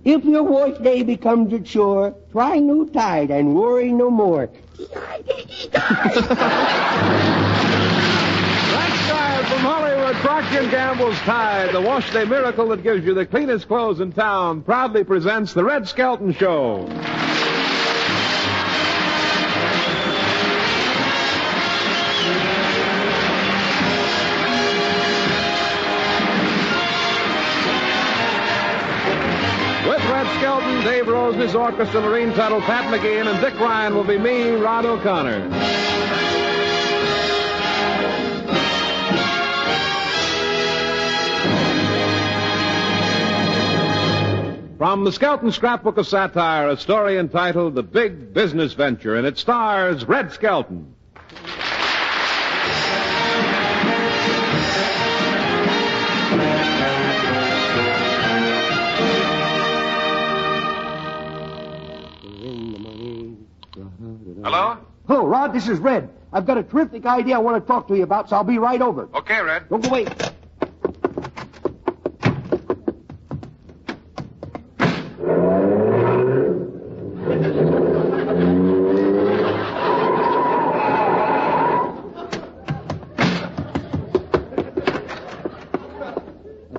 If your wash day becomes a chore, try new Tide and worry no more. From Hollywood, Procter & Gamble's Tide, the wash day miracle that gives you the cleanest clothes in town, proudly presents the Red Skelton Show. With Red Skelton, Dave Rose and his orchestra, Marine Tuttle, Pat McGeehan, and Dick Ryan will be me, Rod O'Connor. From the Skelton Scrapbook of Satire, a story entitled The Big Business Venture, and it stars Red Skelton. Hello? Hello, Rod. This is Red. I've got a terrific idea I want to talk to you about, so I'll be right over. Okay, Red. Don't go away.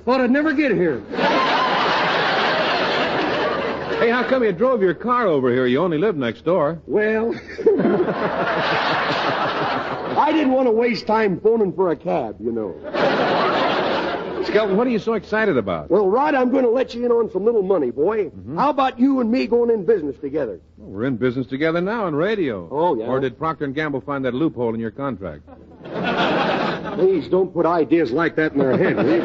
Thought I'd never get here. Hey, how come you drove your car over here? You only live next door. Well, I didn't want to waste time phoning for a cab, you know. Skelton, what are you so excited about? Well, Rod, I'm going to let you in on some little money, boy. Mm-hmm. How about you and me going in business together? Well, we're in business together now on radio. Oh, yeah? Or did Procter & Gamble find that loophole in your contract? Please don't put ideas like that in their head, will you?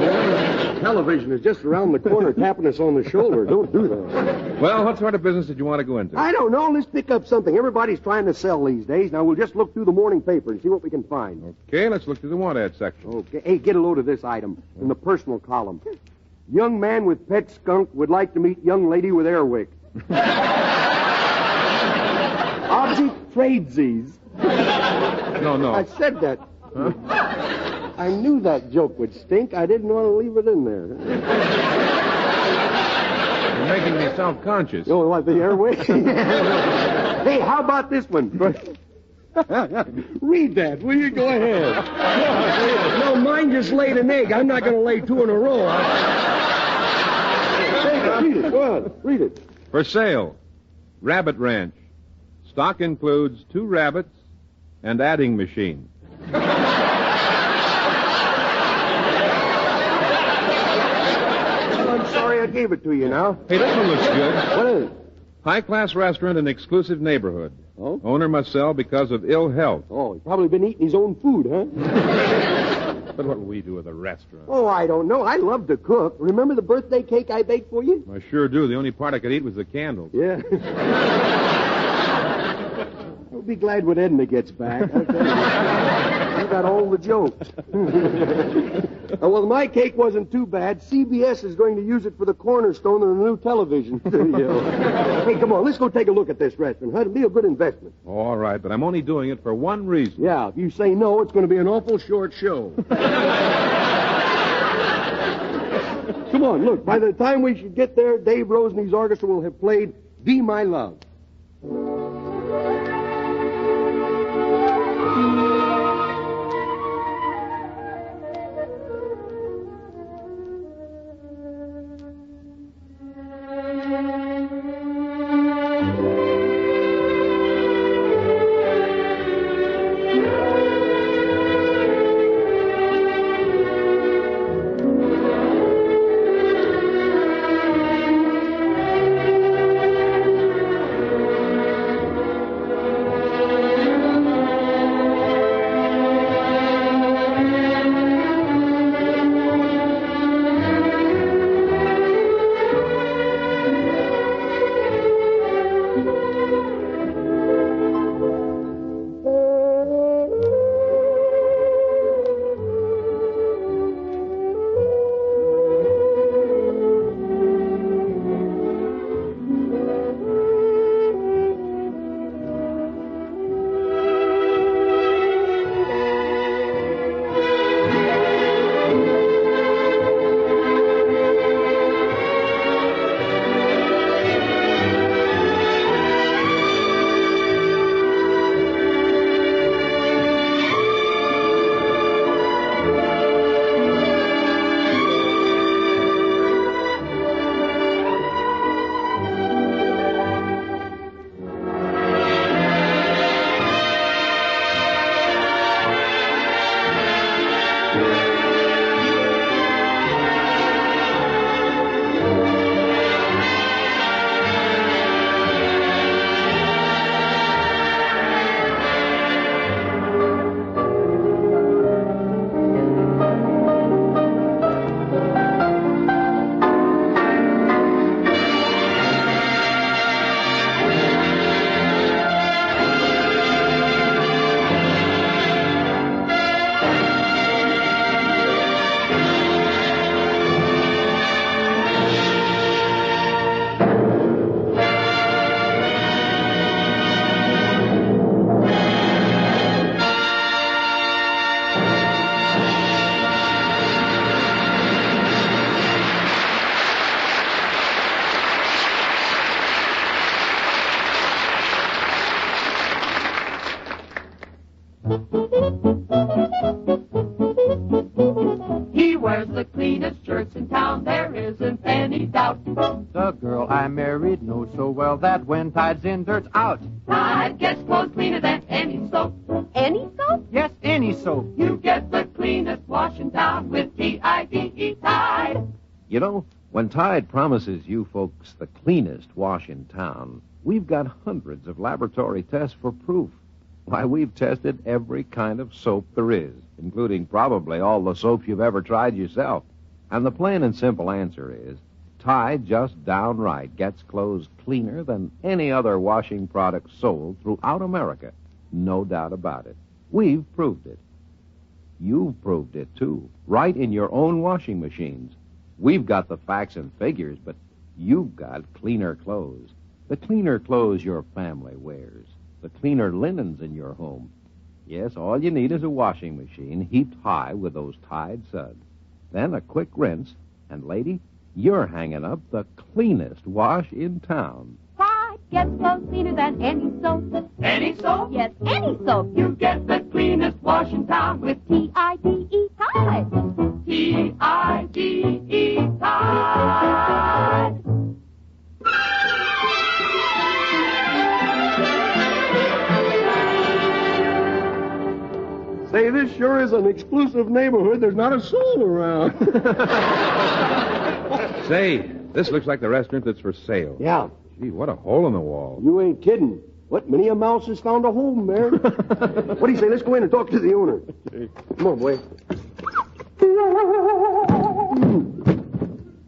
Television is just around the corner tapping us on the shoulder. Don't do that. Well, what sort of business did you want to go into? I don't know. Let's pick up something. Everybody's trying to sell these days. Now, we'll just look through the morning paper and see what we can find. Okay, let's look through the want ad section. Okay. Hey, get a load of this item in the personal column. Young man with pet skunk would like to meet young lady with airwick. Object tradesies. No. I said that. Huh? I knew that joke would stink. I didn't want to leave it in there. You're making me self-conscious. Oh, what, the airwick? Hey, how about this one? Read that, will you? Go ahead. No, mine just laid an egg. I'm not going to lay two in a row. Read it. Go on. Read it. For sale, Rabbit Ranch. Stock includes 2 rabbits and adding machine. I'm sorry I gave it to you now. Hey, this one looks good. What is it? High-class restaurant in exclusive neighborhood. Oh? Owner must sell because of ill health. Oh, he's probably been eating his own food, huh? But what will we do with a restaurant? Oh, I don't know. I love to cook. Remember the birthday cake I baked for you? I sure do. The only part I could eat was the candles. Yeah. We'll be glad when Edna gets back. You got all the jokes. Well, my cake wasn't too bad. CBS is going to use it for the cornerstone of the new television studio. Hey, come on, let's go take a look at this restaurant. It'll be a good investment. All right, but I'm only doing it for one reason. Yeah, if you say no, it's going to be an awful short show. Come on, look. By the time we should get there, Dave Rose and his orchestra will have played Be My Love. any doubt. The girl I married knows so well that when Tide's in, dirt's out. Tide gets clothes cleaner than any soap. Any soap? Yes, any soap. You get the cleanest washing down with T-I-D-E, Tide. You know, when Tide promises you folks the cleanest wash in town, we've got hundreds of laboratory tests for proof. Why, we've tested every kind of soap there is, including probably all the soaps you've ever tried yourself. And the plain and simple answer is, Tide just downright gets clothes cleaner than any other washing product sold throughout America. No doubt about it. We've proved it. You've proved it, too, right in your own washing machines. We've got the facts and figures, but you've got cleaner clothes. The cleaner clothes your family wears. The cleaner linens in your home. Yes, all you need is a washing machine heaped high with those Tide suds. Then a quick rinse, and lady, you're hanging up the cleanest wash in town. Tide gets clothes cleaner than any soap. Any soap? Yes, any soap. You get the cleanest wash in town with T-I-D-E, Tide. T-I-D-E, Tide. Say, this sure is an exclusive neighborhood. There's not a soul around. Say, this looks like the restaurant that's for sale. Yeah. Gee, what a hole in the wall. You ain't kidding. What, many a mouse has found a home there? What do you say? Let's go in and talk to the owner. Come on, boy.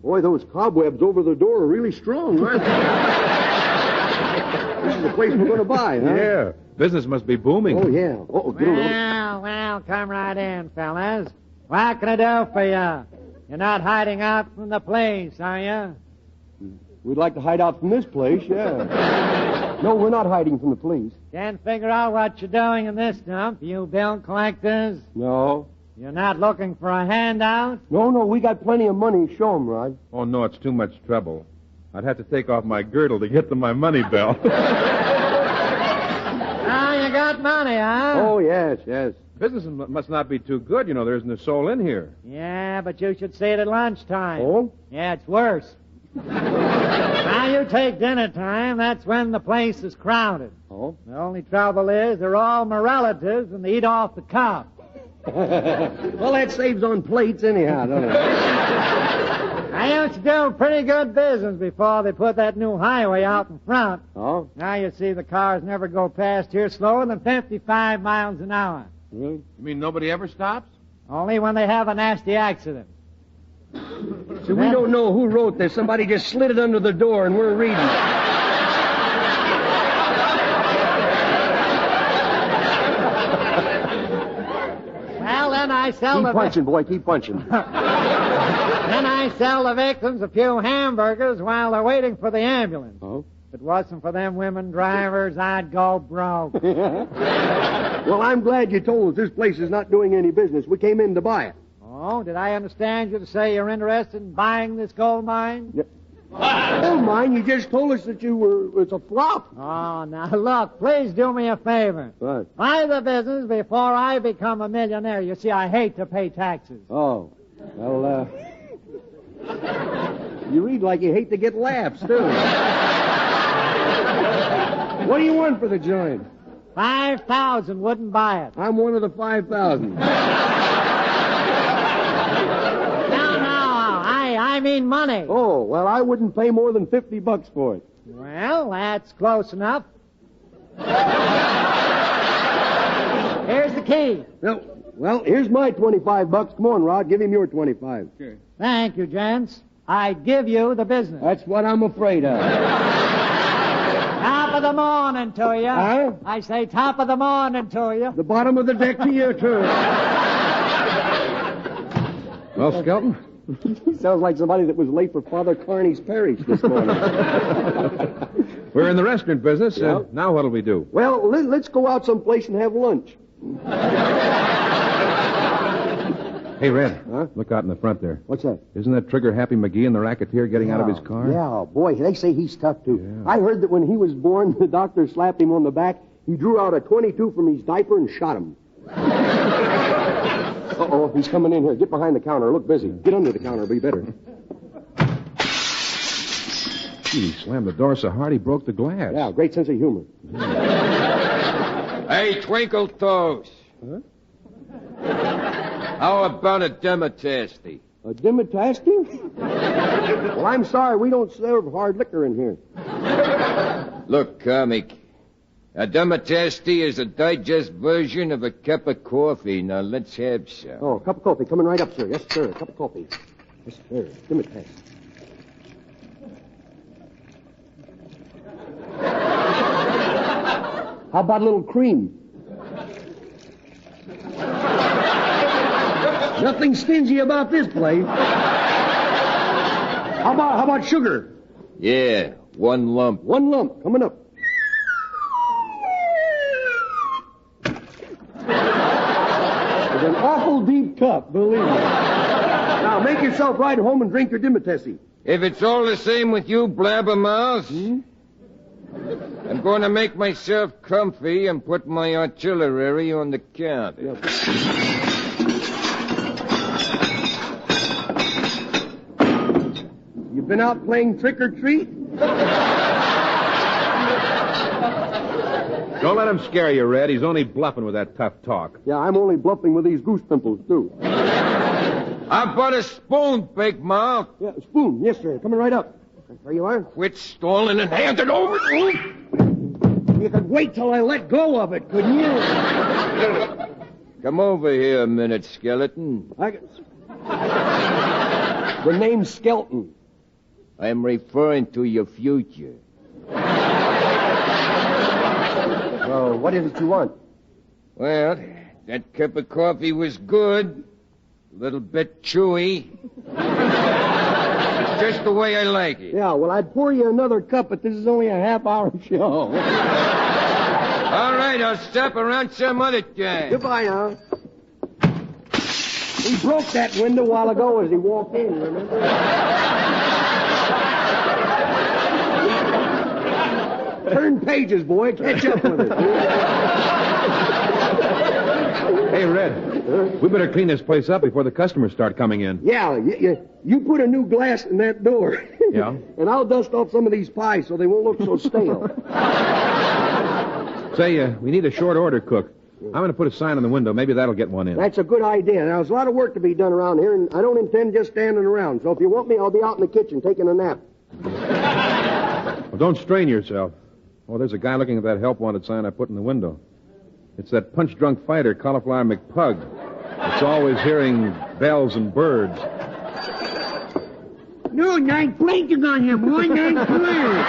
Boy, those cobwebs over the door are really strong, aren't they? This is the place we're going to buy, huh? Yeah. Business must be booming. Oh, yeah. Uh-oh, get over. Well, come right in, fellas. What can I do for you? You're not hiding out from the police, are you? We'd like to hide out from this place, yeah. No, we're not hiding from the police. Can't figure out what you're doing in this dump, you bill collectors? No. You're not looking for a handout? No, we got plenty of money. Show 'em, Rod. Oh, no, it's too much trouble. I'd have to take off my girdle to get to my money belt. Now you got money, huh? Oh, yes. Business must not be too good. You know, there isn't a soul in here. Yeah, but you should see it at lunchtime. Oh? Yeah, it's worse. Now you take dinner time, that's when the place is crowded. Oh? The only trouble is they're all my relatives and they eat off the cup. Well, that saves on plates anyhow, doesn't it? I used to do pretty good business before they put that new highway out in front. Oh? Now you see the cars never go past here slower than 55 miles an hour. Really? You mean nobody ever stops? Only when they have a nasty accident. See, we don't know who wrote this. Somebody just slid it under the door and we're reading it. Well, then I sell Keep punching, boy. Keep punching. Then I sell the victims a few hamburgers while they're waiting for the ambulance. Oh? If it wasn't for them women drivers, I'd go broke. Well, I'm glad you told us this place is not doing any business. We came in to buy it. Oh, did I understand you to say you're interested in buying this gold mine? Yep. Gold mine? You just told us that it's a flop. Oh, now look, please do me a favor. What? Buy the business before I become a millionaire. You see, I hate to pay taxes. Oh. Well, you read like you hate to get laughs, too. What do you want for the joint? 5,000 wouldn't buy it. I'm one of the 5,000. I mean money. Oh, well, I wouldn't pay more than $50 for it. Well, that's close enough. Here's the key. Well, here's my $25. Come on, Rod, give him your 25. Okay. Thank you, gents. I give you the business. That's what I'm afraid of. Top of the morning to you. Huh? I say top of the morning to you. The bottom of the deck to you, too. Well, Skelton? He sounds like somebody that was late for Father Carney's parish this morning. We're in the restaurant business. Yeah. Now what'll we do? Well, let's go out someplace and have lunch. Hey, Red. Huh? Look out in the front there. What's that? Isn't that Trigger Happy McGee and the racketeer getting out of his car? Yeah, boy, they say he's tough, too. Yeah. I heard that when he was born, the doctor slapped him on the back. He drew out a .22 from his diaper and shot him. Uh-oh, he's coming in here. Get behind the counter. Look busy. Get under the counter. Be better. He slammed the door so hard he broke the glass. Yeah, great sense of humor. Hey, Twinkle Toes. Huh? How about a Demetasty? A Demetasty? Well, I'm sorry, we don't serve hard liquor in here. Look, comic. A Demetasty is a digest version of a cup of coffee. Now, let's have some. Oh, a cup of coffee coming right up, sir. Yes, sir, a cup of coffee. Yes, sir. Demetasty. How about a little cream? Nothing stingy about this place. How about sugar? Yeah, one lump. One lump coming up. It's an awful deep cup, believe me. Now make yourself right home and drink your Demetasty. If it's all the same with you, blabbermouth, I'm going to make myself comfy and put my artillery on the counter. Yeah. You been out playing trick or treat? Don't let him scare you, Red. He's only bluffing with that tough talk. Yeah, I'm only bluffing with these goose pimples, too. How about a spoon, big mouth? Yeah, a spoon. Yes, sir. Coming right up. There you are. Quit stalling and hand it over. You could wait till I let go of it, couldn't you? Come over here a minute, Skeleton. The name's Skelton. I'm referring to your future. Oh, what is it you want? Well, that cup of coffee was good. A little bit chewy. It's just the way I like it. Yeah, well, I'd pour you another cup, but this is only a half-hour show. All right, I'll stop around some other time. Goodbye now. He broke that window a while ago as he walked in, remember? Turn pages, boy. Catch up with it. Hey, Red, we better clean this place up before the customers start coming in. Yeah, you put a new glass in that door. Yeah? And I'll dust off some of these pies so they won't look so stale. Say, we need a short order cook. I'm going to put a sign on the window. Maybe that'll get one in. That's a good idea. Now, there's a lot of work to be done around here, and I don't intend just standing around. So if you want me, I'll be out in the kitchen taking a nap. Well, don't strain yourself. Oh, there's a guy looking at that help wanted sign I put in the window. It's that punch-drunk fighter, Cauliflower McPug. It's always hearing bells and birds. No, nice blanket on him. One nice bird.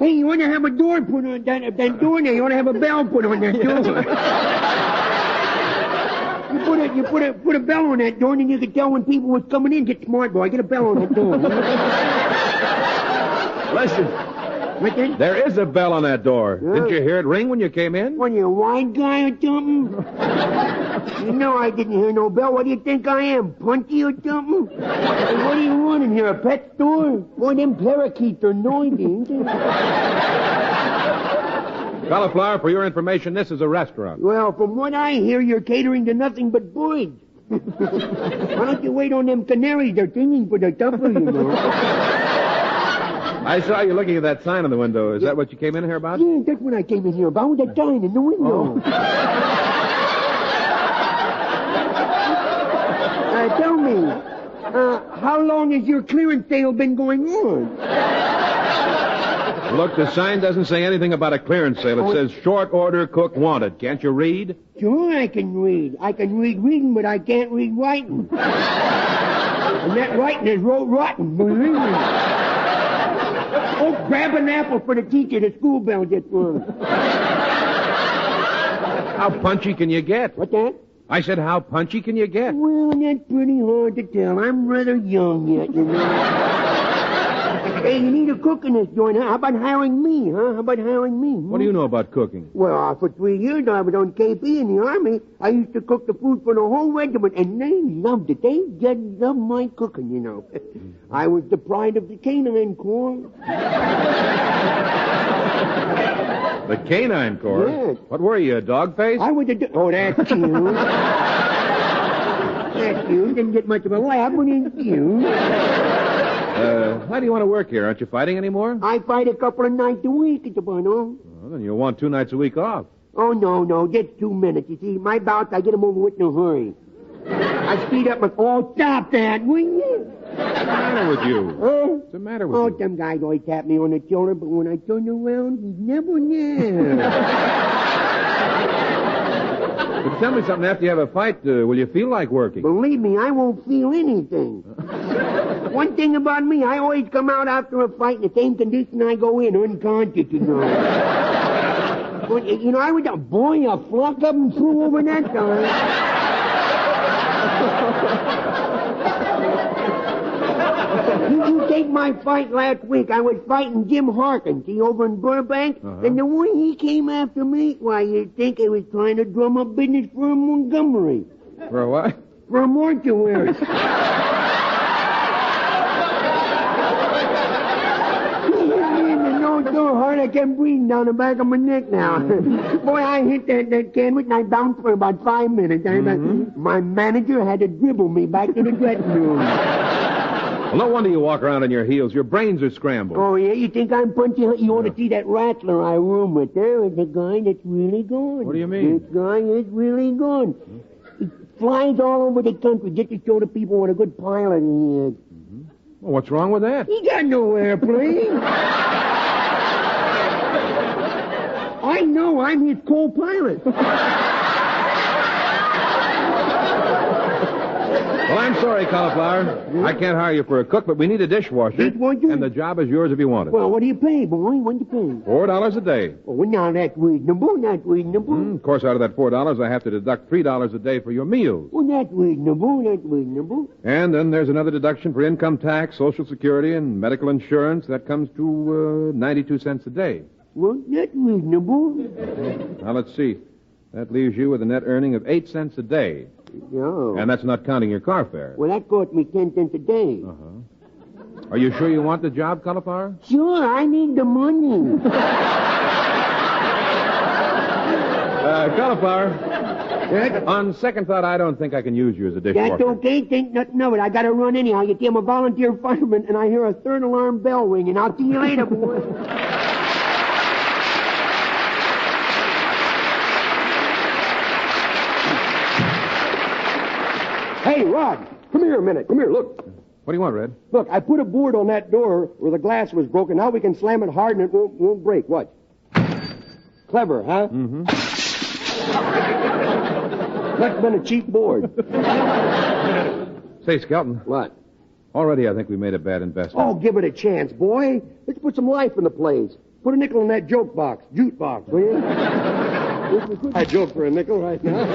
Hey, you want to have a door put on that door there? You want to have a bell put on that door? You put a bell on that door, and then you can tell when people was coming in. Get smart, boy. Get a bell on that door. Listen, What then? there is a bell on that door. Yeah. Didn't you hear it ring when you came in? What, you a wine guy or something? You know I didn't hear no bell. What do you think I am, Punchy or something? Hey, what do you want in here, a pet store? Boy, them parakeets are noisy, ain't they? Cauliflower, for your information, this is a restaurant. Well, from what I hear, you're catering to nothing but birds. Why don't you wait on them canaries? They're singing for the supper, you know. I saw you looking at that sign on the window. Is that what you came in here about? Yeah, that's what I came in here about, that sign in the window. Tell me, how long has your clearance sale been going on? Look, the sign doesn't say anything about a clearance sale. It says short order cook wanted. Can't you read? Sure I can read. I can read reading, but I can't read writing. And that writing is rotten, believe me. Oh, grab an apple for the teacher. The school bell just rung. How punchy can you get? What's that? I said, how punchy can you get? Well, that's pretty hard to tell. I'm rather young yet, you know. Hey, you need a cook in this joint, huh? How about hiring me, huh? How about hiring me? What do you know about cooking? Well, for 3 years I was on KP in the Army. I used to cook the food for the whole regiment, and they loved it. They just loved my cooking, you know. I was the pride of the Canine Corps. The Canine Corps? Yes. What were you, a dog face? I was oh, that's cute. That's Thank you. Didn't get much of a laugh, but thank you. Why do you want to work here? Aren't you fighting anymore? I fight a couple of nights a week at the bar, no? Well, then you'll want 2 nights a week off. Oh, no, just 2 minutes. You see, my bouts, I get 'em over with in a hurry. I speed up and... Oh, stop that, will you? What's the matter with you? Oh? What's the matter with Oh, you? some guys always tap me on the shoulder, but when I turn around, he's never there. But tell me something. After you have a fight, will you feel like working? Believe me, I won't feel anything. One thing about me, I always come out after a fight in the same condition I go in, unconscious, you know. But, you know, I was... Boy, a flock of them flew over that time. You take my fight last week. I was fighting Jim Harkins, see, over in Burbank. And the way he came after me, why, you'd think I was trying to drum up business for Montgomery. For what? For a mortuary. So hard I can't breathe down the back of my neck now. Boy, I hit that canvas and I bounced for about 5 minutes. My manager had to dribble me back to the dressing room. Well, no wonder you walk around on your heels. Your brains are scrambled. Oh, yeah? You think I'm punching? You ought to see that rattler I room with. There is a guy that's really good. What do you mean? This guy is really good. He flies all over the country just to show the people what a good pilot he is. Well, what's wrong with that? He got no airplane. I know, I'm his co-pilot. Well, I'm sorry, Cauliflower. I can't hire you for a cook, but we need a dishwasher. Dishwasher? And the job is yours if you want it. Well, what do you pay, boy? What do you pay? $4 a day. Oh, now that's reasonable, that's reasonable. Of course, out of that $4, I have to deduct $3 a day for your meals. Well, that's reasonable, that's reasonable. And then there's another deduction for income tax, Social Security, and medical insurance. That comes to 92 cents a day. Well, that's reasonable. Now, let's see. That leaves you with a net earning of 8 cents a day. Yeah. And that's not counting your car fare. Well, that cost me 10 cents a day. Are you sure you want the job, Cauliflower? Sure, I need the money. Cauliflower, on second thought, I don't think I can use you as a dishwasher. That's okay, think nothing of it. I gotta run anyhow. You see, I'm a volunteer fireman, and I hear a third alarm bell ringing. I'll see you later, boy. Hey, Rod, come here a minute. Come here, look. What do you want, Red? Look, I put a board on that door where the glass was broken. Now we can slam it hard and it won't break. Watch. Clever, huh? Mm-hmm. That's been a cheap board. Say, Skelton. What? Already I think we made a bad investment. Oh, give it a chance, boy. Let's put some life in the place. Put a nickel in that jute box, will you? I joke for a nickel right now.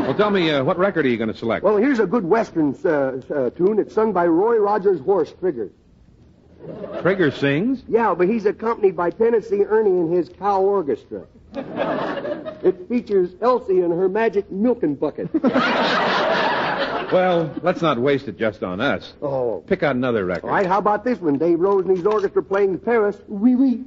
Well, tell me, what record are you going to select? Well, here's a good Western tune. It's sung by Roy Rogers' horse, Trigger. Trigger sings? Yeah, but he's accompanied by Tennessee Ernie and his cow orchestra. It features Elsie and her magic milking bucket. Well, let's not waste it just on us. Oh. Pick out another record. All right, how about this one? Dave Rose and his orchestra playing Paris. Oui, oui.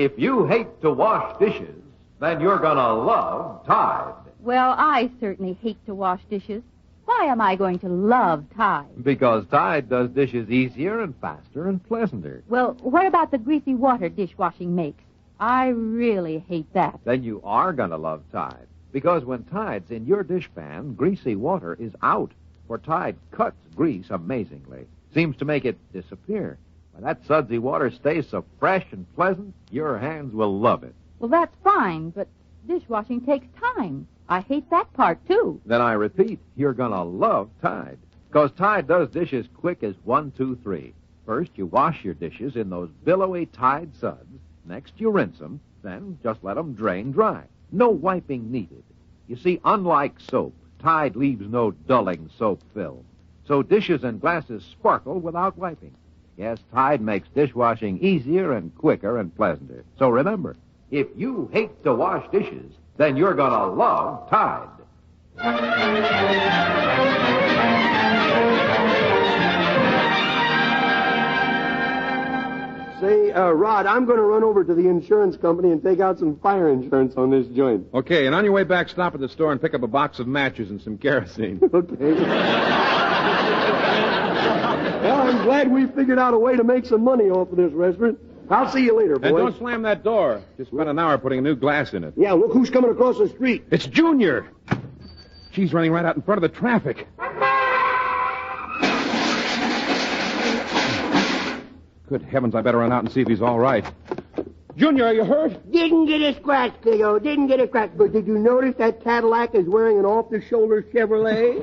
If you hate to wash dishes, then you're gonna love Tide. Well, I certainly hate to wash dishes. Why am I going to love Tide? Because Tide does dishes easier and faster and pleasanter. Well, what about the greasy water dishwashing makes? I really hate that. Then you are gonna love Tide. Because when Tide's in your dishpan, greasy water is out. For Tide cuts grease amazingly. Seems to make it disappear. When that sudsy water stays so fresh and pleasant, your hands will love it. Well, that's fine, but dishwashing takes time. I hate that part, too. Then I repeat, you're gonna love Tide. Because Tide does dishes quick as 1, 2, 3. First, you wash your dishes in those billowy Tide suds. Next, you rinse them. Then, just let them drain dry. No wiping needed. You see, unlike soap, Tide leaves no dulling soap film. So dishes and glasses sparkle without wiping. Yes, Tide makes dishwashing easier and quicker and pleasanter. So remember, if you hate to wash dishes, then you're gonna love Tide. Say, Rod, I'm going to run over to the insurance company and take out some fire insurance on this joint. Okay, and on your way back, stop at the store and pick up a box of matches and some kerosene. Okay. Well, I'm glad we figured out a way to make some money off of this restaurant. I'll see you later, boys. And don't slam that door. Just spent an hour putting a new glass in it. Yeah, look who's coming across the street. It's Junior. She's running right out in front of the traffic. Good heavens, I better run out and see if he's all right. Junior, are you hurt? Didn't get a scratch, kiddo. Didn't get a scratch. But did you notice that Cadillac is wearing an off-the-shoulder Chevrolet?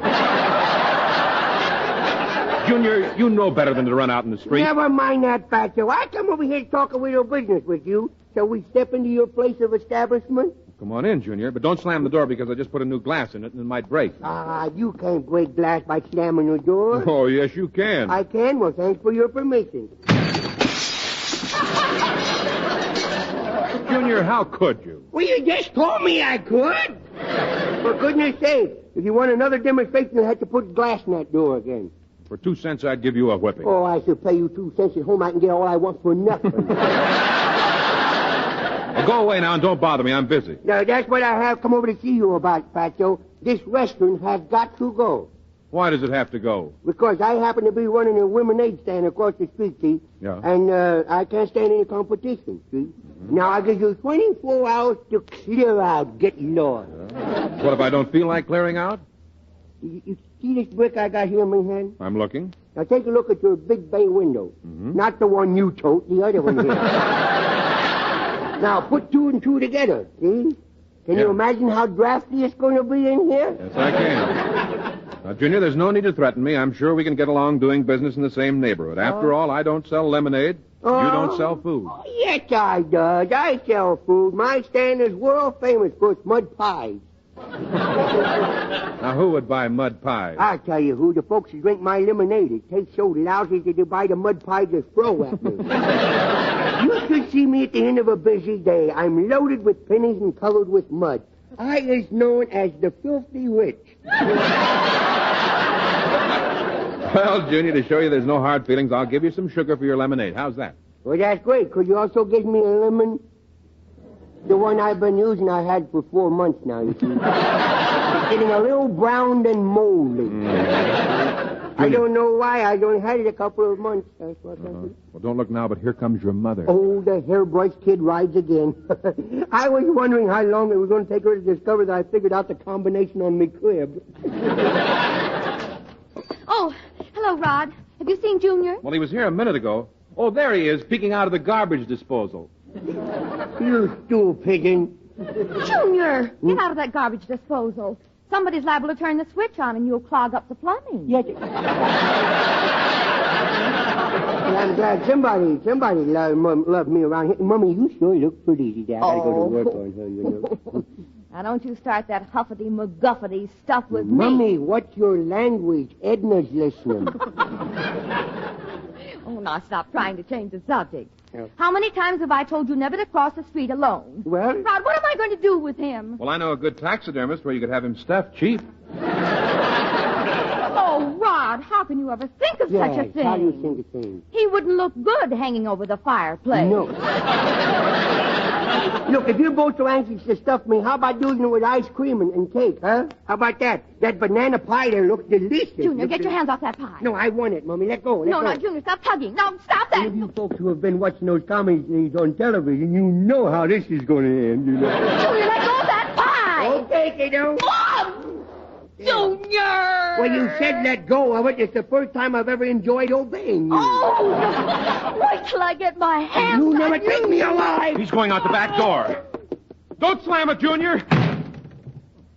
Junior, you know better than to run out in the street. Never mind that, Fatso. I come over here to talk a little business with you. Shall we step into your place of establishment? Come on in, Junior, but don't slam the door because I just put a new glass in it and it might break. You can't break glass by slamming the door. Oh, yes, you can. I can? Well, thanks for your permission. Junior, how could you? Well, you just told me I could. For goodness sake, if you want another demonstration, you'll have to put glass in that door again. For 2 cents, I'd give you a whipping. Oh, I should pay you 2 cents at home. I can get all I want for nothing. Well, go away now and don't bother me. I'm busy. Now, that's what I have come over to see you about, Fatso. This restaurant has got to go. Why does it have to go? Because I happen to be running a lemonade stand across the street, see? Yeah. And I can't stand any competition, see? Mm-hmm. Now, I give you 24 hours to clear out. Get lost. What if I don't feel like clearing out? You see this brick I got here in my hand? I'm looking. Now, take a look at your big bay window. Mm-hmm. Not the one you tote, the other one here. Now, put 2 and 2 together, see? Can you imagine how drafty it's going to be in here? Yes, I can. Now, Junior, there's no need to threaten me. I'm sure we can get along doing business in the same neighborhood. After all, I don't sell lemonade. You don't sell food. Oh, yes, I does. I sell food. My stand is world famous for its mud pies. Now, who would buy mud pies? I'll tell you who. The folks who drink my lemonade. It tastes so lousy that they buy the mud pies they throw at me. You should see me at the end of a busy day. I'm loaded with pennies and colored with mud. I is known as the filthy rich. Well, Junior, to show you there's no hard feelings, I'll give you some sugar for your lemonade. How's that? Well, that's great. Could you also give me a lemon? The one I've been using I had for 4 months now, you see. It's getting a little browned and moldy. I don't know why. I don't had it a couple of months. That's what Well, don't look now, but here comes your mother. Oh, the hairbrush kid rides again. I was wondering how long it was going to take her to discover that I figured out the combination on me crib. Oh, hello, Rod. Have you seen Junior? Well, he was here a minute ago. Oh, there he is, peeking out of the garbage disposal. You stool pigeon. Junior, get out of that garbage disposal. Somebody's liable to turn the switch on and you'll clog up the plumbing. Yes. Well, I'm glad somebody loved me around here. Mummy, you sure look pretty today. I gotta go to work on her, you know. Now, don't you start that huffity-McGuffity stuff with me. Mummy, what's your language? Edna's listening. Oh, now stop trying to change the subject. Yeah. How many times have I told you never to cross the street alone? Well? Rod, what am I going to do with him? Well, I know a good taxidermist where you could have him stuffed cheap. Oh, Rod, how can you ever think of such a thing? How do you think of things? He wouldn't look good hanging over the fireplace. No. Look, if you're both so anxious to stuff me, how about doing it with ice cream and cake, huh? How about that? That banana pie there looks delicious. Junior, get your hands off that pie. No, I want it, Mommy. Let go. Let No, go. Junior, stop tugging. No, stop that. Any of you folks who have been watching those comedies on television, you know how this is going to end, you know. Junior, let go of that pie. Okay, kiddo. Mom! Junior! Well, you said let go of it. It's the first time I've ever enjoyed obeying you. Oh, no. Wait till I get my hands You on never you. take me alive. He's going out the back door. Don't slam it, Junior.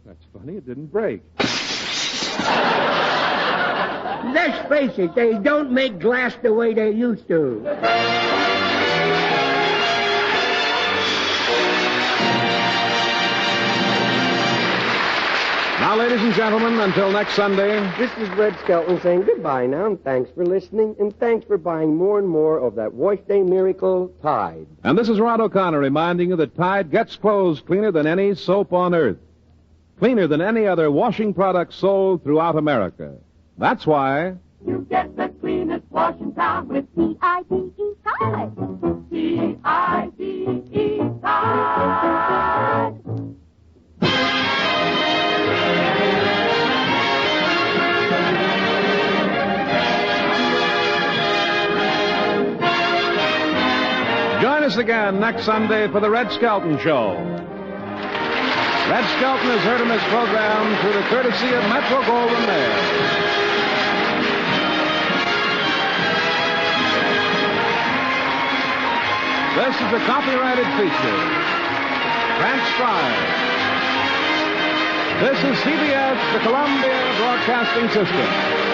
That's funny. It didn't break. Let's face it, they don't make glass the way they used to. Now, ladies and gentlemen, until next Sunday. This is Red Skelton saying goodbye now, and thanks for listening, and thanks for buying more and more of that Wash Day Miracle Tide. And this is Rod O'Connor reminding you that Tide gets clothes cleaner than any soap on earth. Cleaner than any other washing product sold throughout America. That's why... You get the cleanest wash in town with T-I-D-E Tide. T-I-D-E Tide. Join us again next Sunday for the Red Skelton Show. Red Skelton has heard in this program through the courtesy of Metro Goldwyn Mayer. This is a copyrighted feature. Transcribed. This is CBS, the Columbia Broadcasting System.